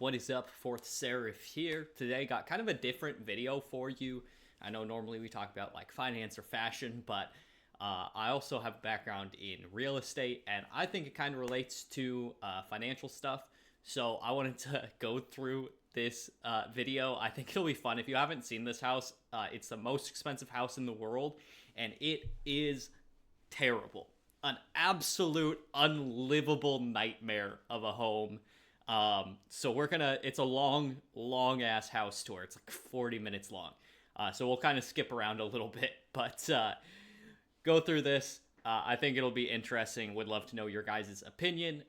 What is up? Fourth Seraph here. Today got kind of a different video for you. I know normally we talk about like finance or fashion, but I also have a background in real estate, and I think it kind of relates to financial stuff. So I wanted to go through this video. I think it'll be fun. If you haven't seen this house, it's the most expensive house in the world, and it is terrible. An absolute unlivable nightmare of a home. So it's a long ass house tour. It's like 40 minutes long. So we'll kind of skip around a little bit, but go through this. I think it'll be interesting. Would love to know your guys' opinion.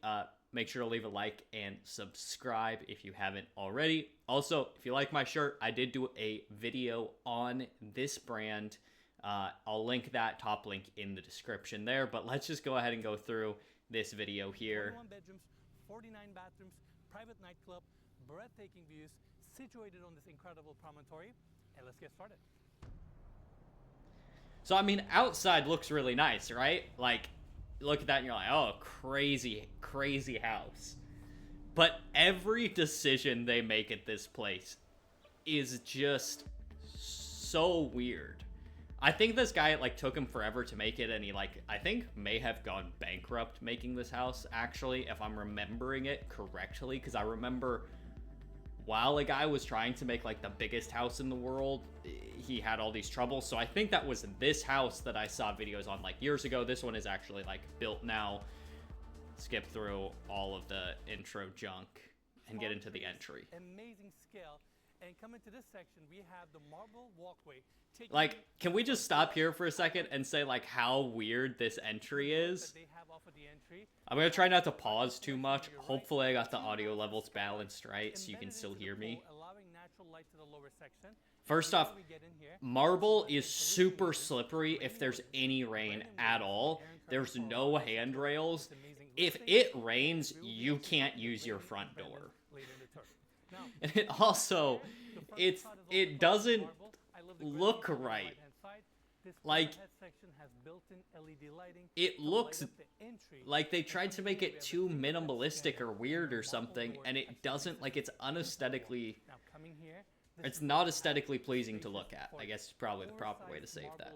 Make sure to leave a like and subscribe if you haven't already. Also, if you like my shirt, I did do a video on this brand. I'll link that top link in the description there, but let's just go ahead and go through this video here. 21 bedrooms, 49 bathrooms, private nightclub, breathtaking views, situated on this incredible promontory, and let's get started. So, I mean, outside looks really nice, right? Like, look at that and you're like, oh, crazy, crazy house. But every decision they make at this place is just so weird. I think this guy, like, took him forever to make it, and he, like, I think may have gone bankrupt making this house, actually, if I'm remembering it correctly, because I remember while a guy was trying to make, like, the biggest house in the world, he had all these troubles. So I think that was this house that I saw videos on, like, years ago. This one is actually, like, built now. Skip through all of the intro junk and get into the entry. Amazing scale. And coming to this section, we have the marble walkway. Like, can we just stop here for a second and say, like, how weird this entry is? I'm going to try not to pause too much. Hopefully I got the audio levels balanced right so you can still hear me. First off, marble is super slippery if there's any rain at all. There's no handrails. If it rains, you can't use your front door. And it also, it doesn't look right. Like, it looks like they tried to make it too minimalistic or weird or something, and it doesn't, like, it's unaesthetically, it's not aesthetically pleasing to look at. I guess it's probably the proper way to say that.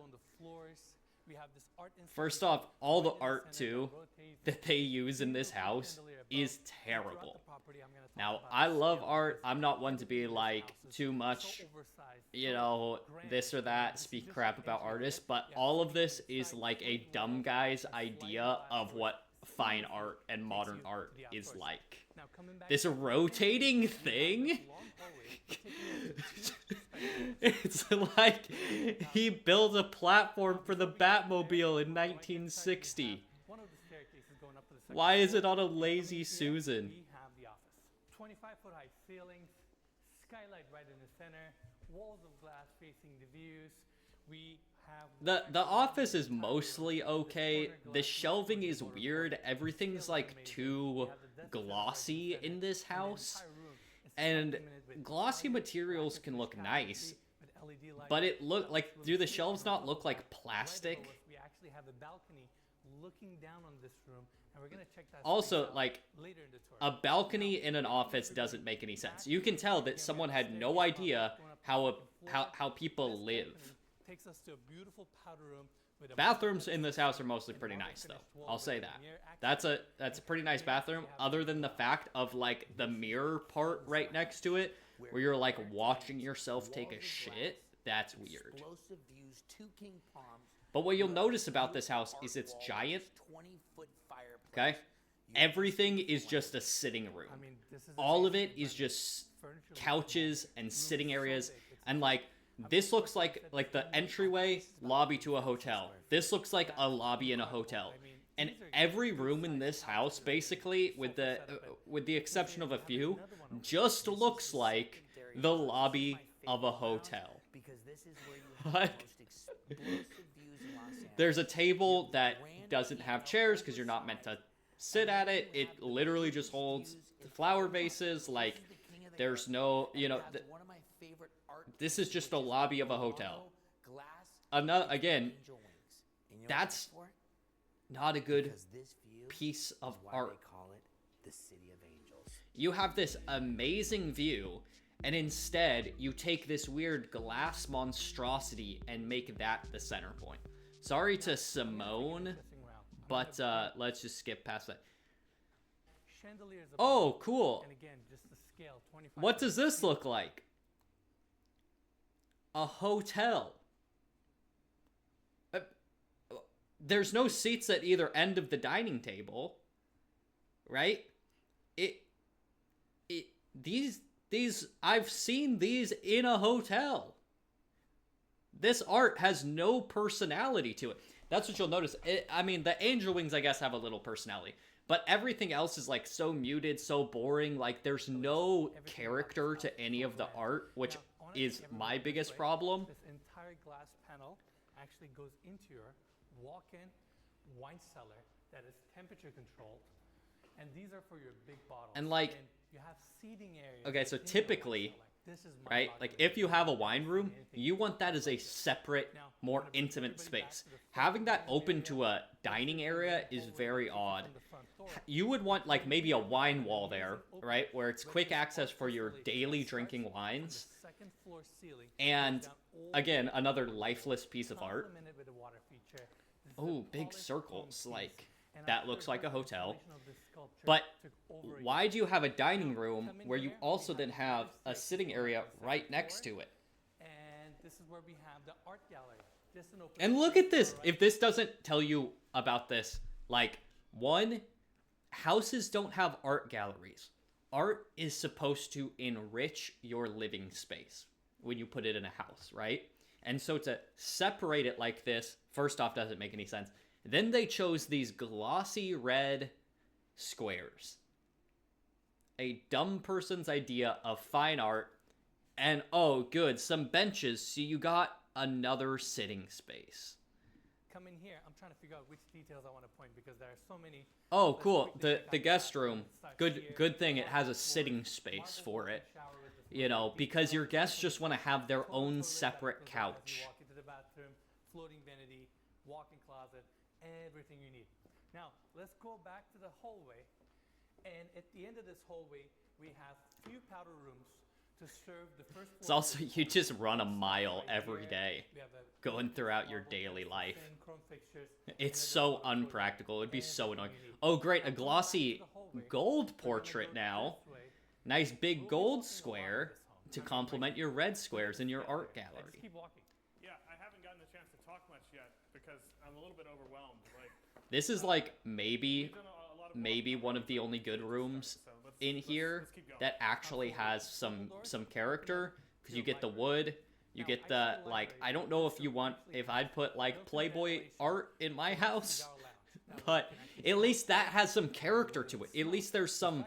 First off, all the art, too, that they use in this house is terrible. Now, I love art. I'm not one to be, like, too much, you know, this or that, speak crap about artists, but all of this is, like, a dumb guy's idea of what fine art and modern art is like. This rotating thing? It's like he built a platform for the Batmobile in 1960. Why is it on a Lazy Susan? We have the office. 25-foot high ceilings, skylight right in the center, walls of glass facing the views. We have the office is mostly okay. The shelving is weird. Everything's like too glossy in this house. And glossy materials can look nice, but it do the shelves not look like plastic? We actually have a balcony looking down on this room, and we're gonna check that also, like, later in the tour. a balcony in an office doesn't make any sense. You can tell that someone had no idea how people live. Takes us to a beautiful powder room. Bathrooms in this house are mostly pretty nice, though. I'll say that. That's a pretty nice bathroom, other than the fact of, like, the mirror part right next to it, where you're, like, watching yourself take a shit. That's weird. But what you'll notice about this house is it's giant. Okay? Everything is just a sitting room. All of it is just couches and sitting areas, and, like, this looks like the entryway lobby to a hotel. This looks like a lobby in a hotel. And every room in this house, basically, with the exception of a few, just looks like the lobby of a hotel. Like, there's a table that doesn't have chairs because you're not meant to sit at it. It literally just holds flower vases. Like, there's no, you know, this is just a lobby of a hotel. Again, that's not a good piece of art. you have this amazing view, and instead you take this weird glass monstrosity and make that the center point. Sorry to Simone, but let's just skip past that. Oh, cool. And again, just the scale, 25. What does this look like? A hotel. There's no seats at either end of the dining table, right? These I've seen these in a hotel. This art has no personality to it. That's what you'll notice. I mean, the angel wings, I guess, have a little personality, but everything else is like so muted, so boring. Like there's no character to any of the art, which is my biggest problem. This entire glass panel actually goes into your walk-in wine cellar that is temperature controlled, and these are for your big bottles. And like, you have seating areas. okay, so typically, right, like if you have a wine room, you want that as a separate, more intimate space. Having that open to a dining area is very odd. You would want like maybe a wine wall there, right, where it's quick access for your daily drinking wines. And again, another lifeless piece of art. Oh, big circles, like that looks like a hotel. But why do you have a dining room where you also then have a sitting area right next to it? And this is where we have the art gallery. And look at this. If this doesn't tell you about this, like, one, houses don't have art galleries. Art is supposed to enrich your living space when you put it in a house, right? And so to separate it like this, first off, doesn't make any sense. Then they chose these glossy red squares. A dumb person's idea of fine art. And oh, good, some benches, so you got another sitting space. Come in here. I'm trying to figure out which details I want to point because there are so many. Oh, cool. The guest room. Good thing it has a sitting space for it. You know, because your guests just want to have their own separate couch. Walk into the bathroom, floating vanity, walk-in closet, everything you need. Now, let's go back to the hallway. And at the end of this hallway, we have few powder rooms to serve the first floor. It's also, you just run a mile every day going throughout your daily life. It's so unpractical. It would be so annoying. Oh, great. A glossy gold portrait now. Nice big gold square to complement your red squares in your art gallery. Keep walking. Yeah, I haven't gotten a chance to talk much yet because I'm a little bit overwhelmed. Like, this is like maybe one of the only good rooms in here that actually has some character, because you get the wood, you get the, like, I don't know if I'd put like Playboy art in my house, but at least that has some character to it. At least there's some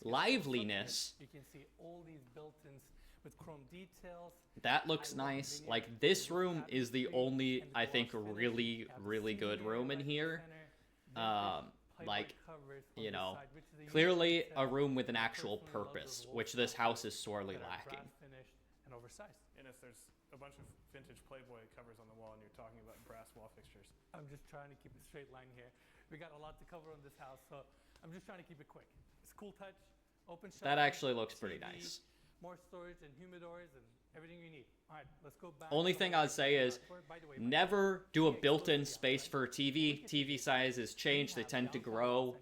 liveliness. You can see all these built-ins with chrome details. That looks nice. Like, this room is the only, I think, really good room in here. Like, you know, clearly a room with an actual purpose, which this house is sorely lacking. And oversized. Innes, there's a bunch of vintage Playboy covers on the wall, and you're talking about brass wall fixtures. I'm just trying to keep a straight line here. We got a lot to cover on this house, so I'm just trying to keep it quick. It's cool touch, open shot. That actually looks pretty nice. More storage and humidors and everything you need. All right, let's go back. Only thing I'd say is never do a built-in space for a TV. TV sizes change, they tend to grow.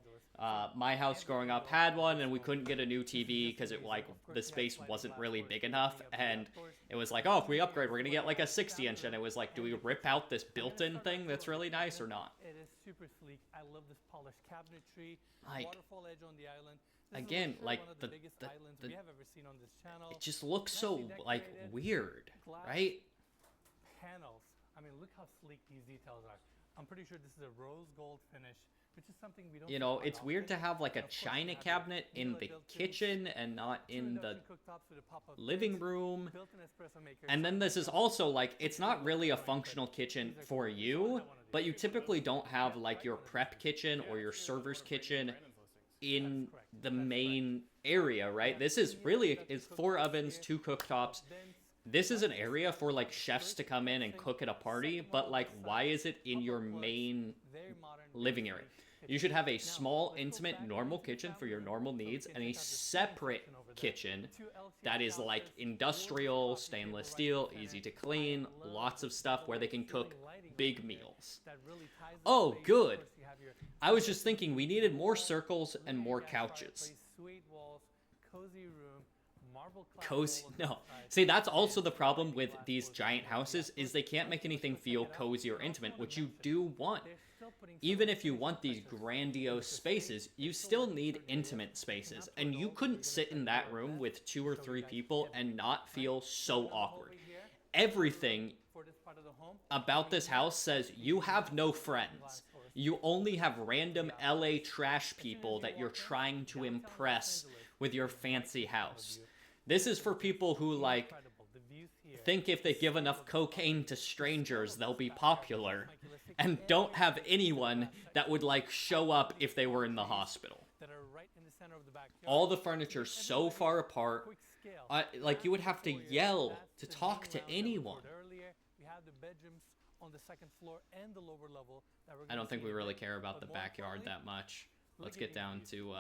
My house growing up had one, and we couldn't get a new TV because it, like, the space wasn't really big enough, and it was like, oh, if we upgrade, we're gonna get like a 60-inch, and it was like, do we rip out this built-in thing that's really nice or not? It is super sleek. I love this polished cabinetry, like, waterfall edge on the island. Again, like, one of the biggest islands we have ever seen on this channel. It just looks so, like, weird, right? Panels. I mean, look how sleek these details are. I'm pretty sure this is a rose gold finish, which is something we don't. You know, it's weird to have like a china cabinet in the kitchen and not in the living room. And then this is also like, it's not really a functional kitchen for you, but you typically don't have like your prep kitchen or your server's kitchen in the main area, right? This is really, it's 4 ovens, 2 cooktops. This is an area for like chefs to come in and cook at a party, but like, why is it in your main living area? You should have a small, intimate, normal kitchen for your normal needs and a separate kitchen that is like industrial, stainless steel, easy to clean, lots of stuff where they can cook big meals. Oh, good. I was just thinking we needed more circles and more couches. Cozy, no. See, that's also the problem with these giant houses, is they can't make anything feel cozy or intimate, which you do want. Even if you want these grandiose spaces, you still need intimate spaces, and you couldn't sit in that room with 2 or 3 people and not feel so awkward. Everything about this house says you have no friends. You only have random LA trash people that you're trying to impress with your fancy house. This is for people who, like, think if they give enough cocaine to strangers, they'll be popular, and don't have anyone that would, like, show up if they were in the hospital. All the furniture's so far apart, like, you would have to yell to talk to anyone. I don't think we really care about the backyard that much. Let's get down to,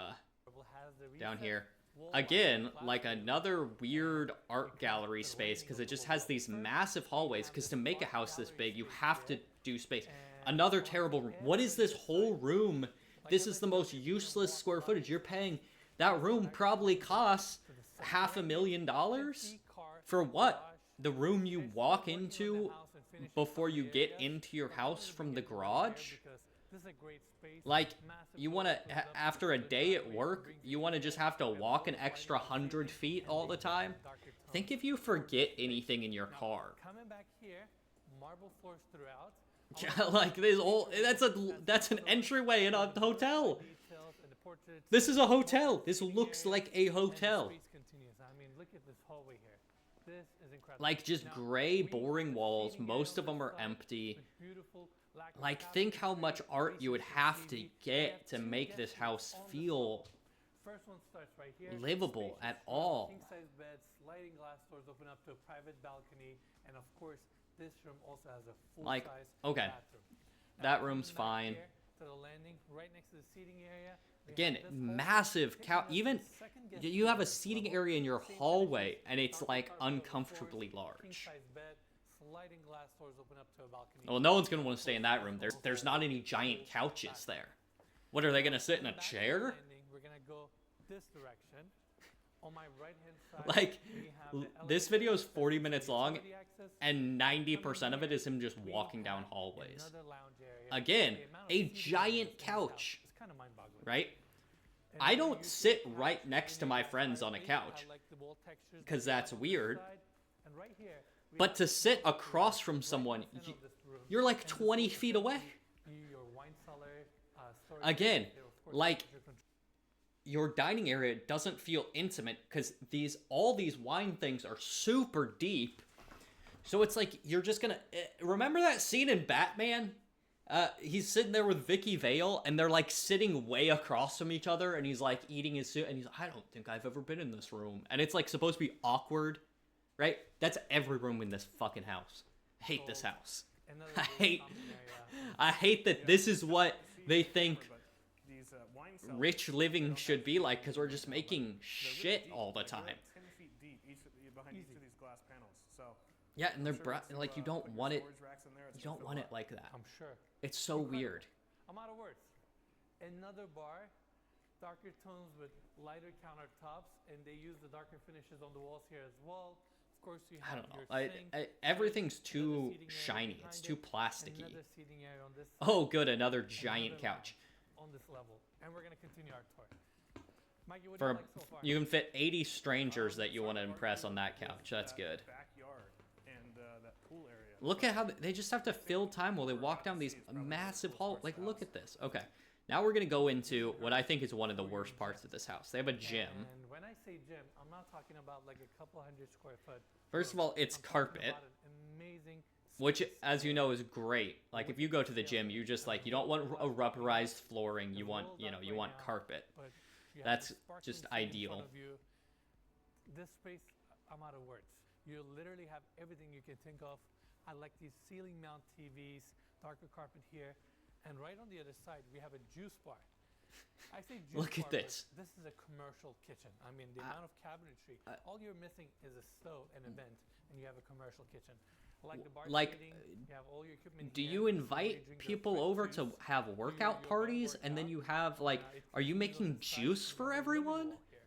down here. Again, like another weird art gallery space, because it just has these massive hallways, because to make a house this big, you have to do space. Another terrible room. What is this whole room? This is the most useless square footage. You're paying, that room probably costs $500,000? For what? The room you walk into before you get into your house from the garage? Like, you want to, after a day at work, you want to just have to walk an extra 100 feet all the time? Think if you forget anything in your car. Like, this whole, that's an entryway in a hotel. This is a hotel. This looks like a hotel. Like, just gray, boring walls. Most of them are empty. Like, think how much art you would have to get to make this house feel livable at all. King-size beds, sliding glass doors open up to a private balcony, and of course, this room also has a full-size okay, bathroom. That room's fine. To the landing, right next to the seating area. Again, massive even you have a seating area in your hallway, and it's like uncomfortably large. Well, no one's gonna want to stay in that room. There's not any giant couches there. What, are they gonna sit in a chair? We're gonna go this direction. On my right-hand side, like, this video is 40 minutes long, and 90% of it is him just walking down hallways. Again, a giant couch, right? I don't sit right next to my friends on a couch, because that's weird. But to sit across from someone, you're like 20 feet away. Again, like, your dining area doesn't feel intimate because all these wine things are super deep. So it's like, you're just gonna, remember that scene in Batman? He's sitting there with Vicky Vale, and they're like sitting way across from each other, and he's like eating his soup, and he's like, I don't think I've ever been in this room. And it's like supposed to be awkward, right? That's every room in this fucking house. I hate this house. I hate that this is what they think rich living should be like, because we're just making shit all the time. 10 feet deep behind each of these glass panels. So yeah, and they're like, you don't want it. You don't want it like that. I'm sure. It's so weird. I'm out of words. Another bar, darker tones with lighter countertops, and they use the darker finishes on the walls here as well. Of course, you have your sink, everything's too shiny. It's too plasticky. Another seating area on this Oh, good, another giant couch. On this level, and we're gonna continue our tour. Mikey, what For do you like so far? you can fit 80 strangers that you want to impress on that couch. That's good. Backyard and that pool area. Look at how they just have to fill time while they walk down these massive halls. Like, look at this. Okay, now we're gonna go into what I think is one of the worst parts of this house. They have a gym. And when I say gym, I'm not talking about like a couple 100 square foot. First of all, it's carpet, which, as you know, is great. Like, if you go to the gym, you just like, you don't want a rubberized flooring. You want, you want carpet. That's just ideal. This space, I'm out of words. You literally have everything you can think of. I like these ceiling mount TVs, darker carpet here, And right on the other side, we have a juice bar. I say juice Look at bar, but this. This is a commercial kitchen. I mean, the amount of cabinetry. All you're missing is a stove and a vent, and you have a commercial kitchen. Like the bar seating, you have all your equipment do here. you This is where invite drink your people fresh over juice, to have do your workout yoga, parties, work and then out. you have like, It's are you on the making side, juice and for there's a living everyone? wall here.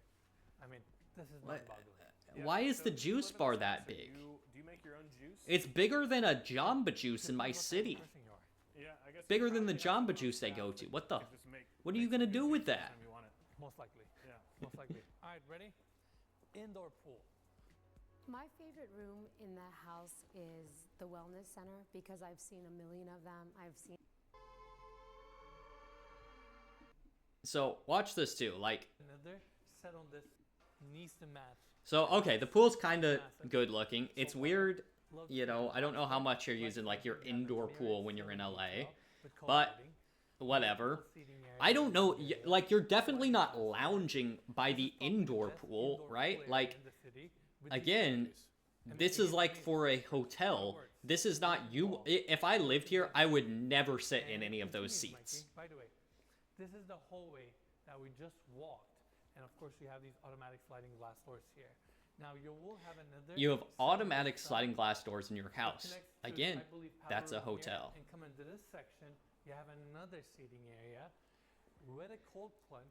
I mean, this is What? mind-boggling. Why is so the you juice live in bar this that house, or big? Do you make your own juice? It's bigger than a Jamba Juice in my Depends what type of city. person you are. Yeah, I guess Bigger you than the probably have Jamba some Juice I staff go that to. What the? could just What are you make gonna some do juice with that? anytime you want it. Most likely. Yeah. Most likely. All right, ready? Indoor pool. My favorite room in the house is the wellness center because I've seen a million of them. I've seen So watch this too. Like, Another set on this needs to match. so okay, the pool's kind of good looking. It's weird, you know. I don't know how much you're using like your indoor pool when you're in LA, but whatever. I don't know. Like, you're definitely not lounging by the indoor pool, right? Like, again, this is like for a hotel. This is not you. If I lived here, I would never sit in any of those seats. By the way, this is the hallway that we just walked, and of course you have these automatic sliding glass doors here. Now you will have another. You have set automatic inside sliding glass doors in your that house. connects to, Again, I believe, that's a powder room here, hotel. And come into this section, you have another seating area with a cold plunge.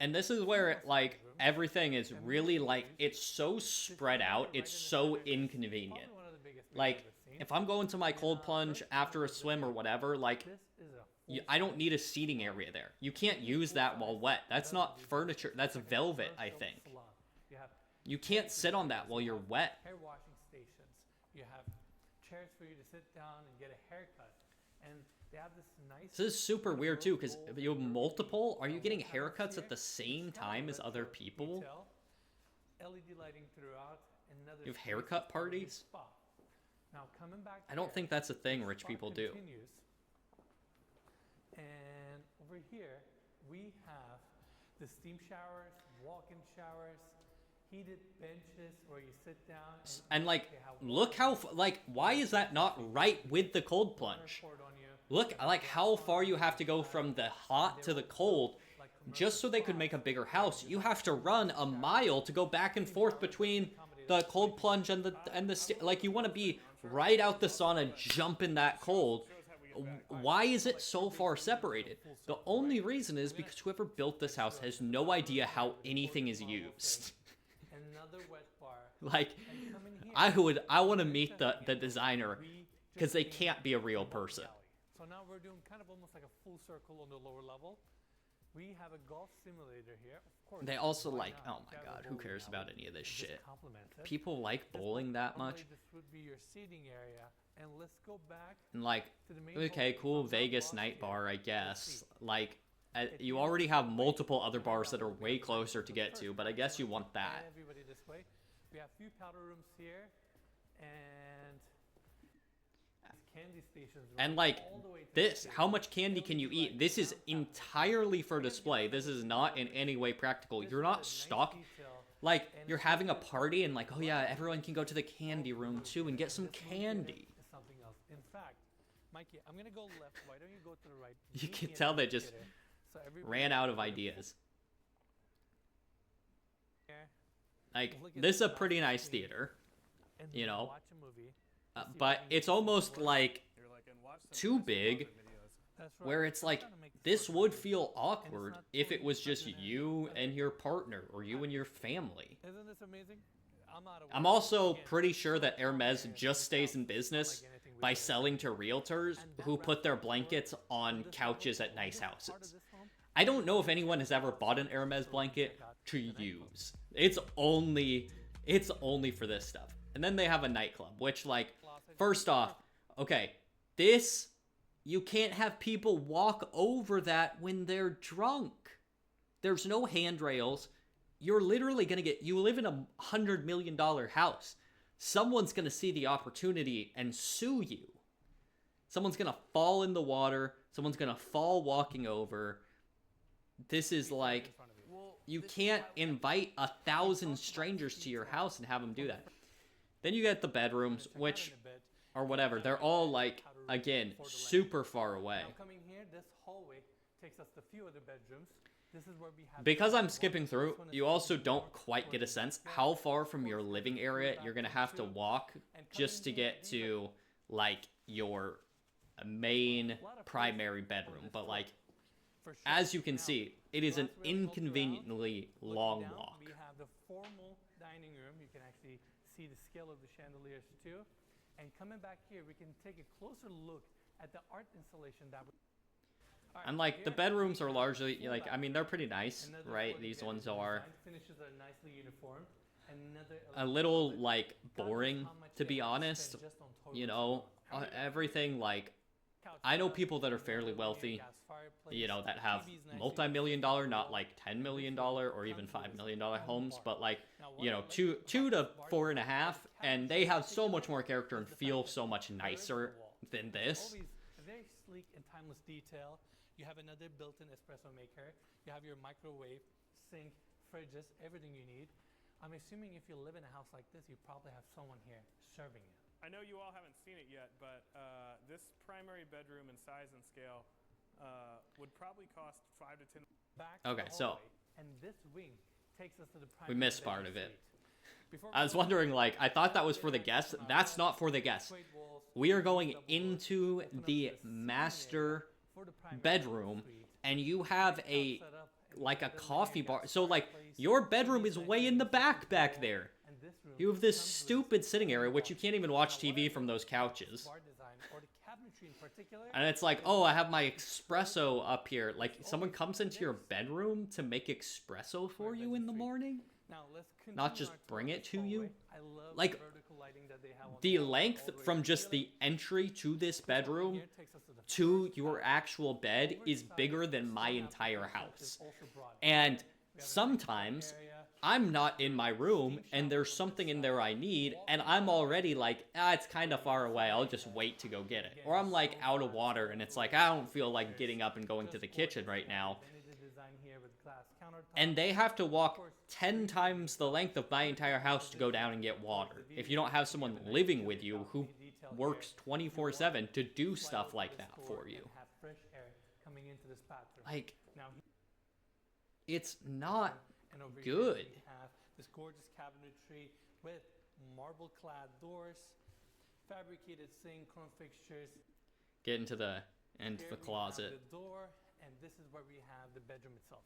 And this is where it, like, everything is really like, it's so spread out, it's so inconvenient. Probably one of the biggest Like, rooms I've ever seen. if I'm going to my cold plunge after a swim or whatever, like, This is a I don't need a seating area there. You can't use that while wet. That's not furniture. That's velvet, I think. salon. You have You can't sit on that while you're wet. hair washing stations. You have chairs for you to sit down and get a haircut. And they have this nice. This is super weird too, because you have multiple. Are you getting haircuts at the same time as other people? Detail, LED lighting throughout. Another You have space haircut for the parties? spa. Now coming back. I don't here, think that's a thing rich spa people do. continues. And over here we have the steam showers, walk-in showers, heated benches where you sit down And like, they have look how, like, why is that not right with the cold water plunge? poured on you. Look, like, how far you have to go from the hot to the cold just so they could make a bigger house. You have to run a mile to go back and forth between the cold plunge and like, you want to be right out the sauna, jump in that cold. Why is it so far separated? The only reason is because whoever built this house has no idea how anything is used. Another wet bar. Like, And come in here, I want to meet the designer, we because just they came can't be a real from person. Valley. So now we're doing kind of almost like a full circle on the lower level. We have a golf simulator here. Of course. They also why like, not? oh my You have a god, who bowling cares alley. about any of this It just shit? complements it. People like This bowling that normally much? This would be your seating area, and let's go back And like, to the main. okay, hallway. cool From Vegas across night here, bar, I let's guess. see. Like, you already have multiple other bars that are way closer to get to, but I guess you want that. Everybody this way. We have few powder rooms here, and candy stations. And run like, all the way to the this, stage. how much candy can you eat? This is entirely for display. This is not in any way practical. This You're is not a nice stock. detail. Like, you're having a party and like, oh yeah, everyone can go to the candy room too and get some This one here candy. is something else. In fact, Mikey, I'm gonna go left. Why don't you go to the right? You Meet can me at tell the they just theater. So everybody ran out of can ideas. here Like, Look at this is a the pretty glass nice screen. theater, and you know, watch a movie. but it's almost like You're like, and watch some too nice big, closet videos. That's right. where it's I'm like, trying to make this work would for me. feel awkward not if it fully was just present you in- and your partner or you and your family. Isn't this amazing? I'm not I'm aware. also Again, pretty sure that don't Hermes care just yourself. stays in business Unlike anything we by do. selling to realtors And that who put their wraps the blankets floor on this couches level. at nice This part of houses. this home, I don't know if anyone has ever bought an Hermes blanket to use. It's only for this stuff. And then they have a nightclub, which, like, first off, okay, this, you can't have people walk over that when they're drunk. There's no handrails. You're literally gonna you live in a $100 million house. Someone's gonna see the opportunity and sue you. Someone's gonna fall in the water. Someone's gonna fall walking over. This is like, you can't invite 1,000 strangers to your house and have them do that. Then you get the bedrooms, which, or whatever, they're all like, again, super far away. Now coming here, this hallway takes us to a few other bedrooms. This is where we have. Because I'm skipping through, you also don't quite get a sense how far from your living area you're gonna have to walk just to get to like your main primary bedroom. But like, as you can see, it is an inconveniently long walk. We have the formal dining room. You can actually see the scale of the chandeliers too. And coming back here, we can take a closer look at the art installation that we. And like the bedrooms are largely like, I mean, they're pretty nice, right? These ones are finishes are nicely uniform. a little like boring, to be honest. You know, everything like, I know people that are fairly wealthy, you know, that have multi-million-dollar, not like $10 million or even $5 million homes, but like, you know, two to 4.5, and they have so much more character and feel so much nicer than this. Very sleek and timeless detail. You have another built-in espresso maker. You have your microwave, sink, fridges, everything you need. I'm assuming if you live in a house like this, you probably have someone here serving you. I know you all haven't seen it yet, but this primary bedroom in size and scale would probably cost $5 to $10. Okay, so and this wing takes us to the we missed part of it. I was wondering, like, I thought that was for the guests. That's not for the guests. We are going into the master bedroom, and you have a coffee bar. So like your bedroom is way in the back there. You have this stupid sitting area, which you can't even watch TV from those couches. And it's like, oh, I have my espresso up here. Like, someone comes into your bedroom to make espresso for you in the morning? Not just bring it to you? Like, the length from just the entry to this bedroom to your actual bed is bigger than my entire house. And sometimes I'm not in my room and there's something in there I need, and I'm already like, it's kind of far away, I'll just wait to go get it. Or I'm like out of water and it's like, I don't feel like getting up and going to the kitchen right now. And they have to walk 10 times the length of my entire house to go down and get water. If you don't have someone living with you who works 24/7 to do stuff like that for you. Like, it's not good. This gorgeous cabinetry with marble-clad doors, fabricated sink, chrome fixtures. Get into the closet. The door, and this is where we have the bedroom itself.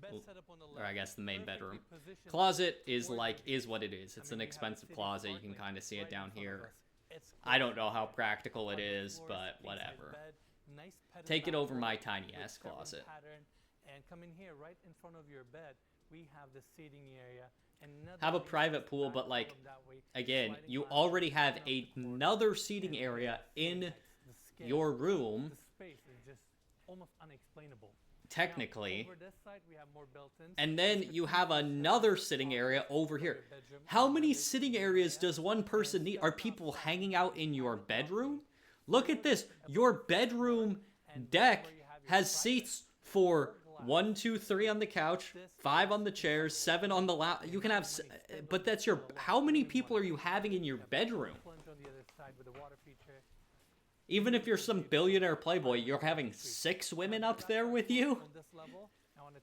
Bed set up on the left, or I guess the main bedroom. Closet is what it is. It's an expensive closet. You can kind of see it down here. I don't know how practical it is, but whatever. Take it over my tiny ass closet. And come in here, right in front of your bed, we have the seating area. Have a private pool, but like, again, you already have another seating area in your room. The space is just almost unexplainable. Technically. Over this side, we have more built-ins. And then you have another sitting area over here. How many sitting areas does one person need? Are people hanging out in your bedroom? Look at this. Your bedroom deck has seats for 1, 2, 3 on the couch, 5 on the chairs, 7 on the lap. You can have, but that's your, how many people are you having in your bedroom? Even if you're some billionaire playboy, you're having 6 women up there with you?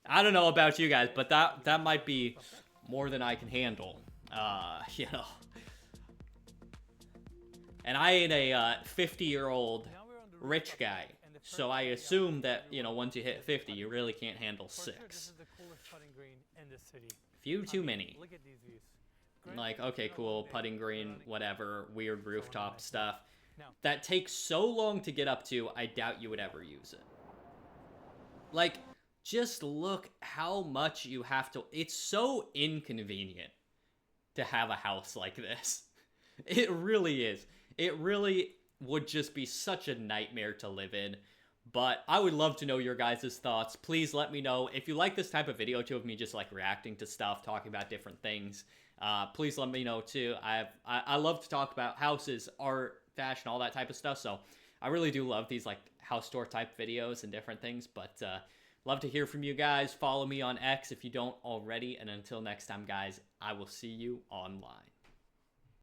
I don't know about you guys, but that might be more than I can handle. You know. And I ain't a 50-year-old rich guy. So I assume that, you know, once you hit 50, you really can't handle 6. Few too many. Like, okay, cool, putting green, whatever, weird rooftop stuff. That takes so long to get up to, I doubt you would ever use it. Like, just look how much you have to... It's so inconvenient to have a house like this. It really is. It really would just be such a nightmare to live in. But I would love to know your guys' thoughts. Please let me know. If you like this type of video too, of me just like reacting to stuff, talking about different things, please let me know too. I love to talk about houses, art, fashion, all that type of stuff. So I really do love these like house tour type videos and different things. But love to hear from you guys. Follow me on X if you don't already. And until next time, guys, I will see you online.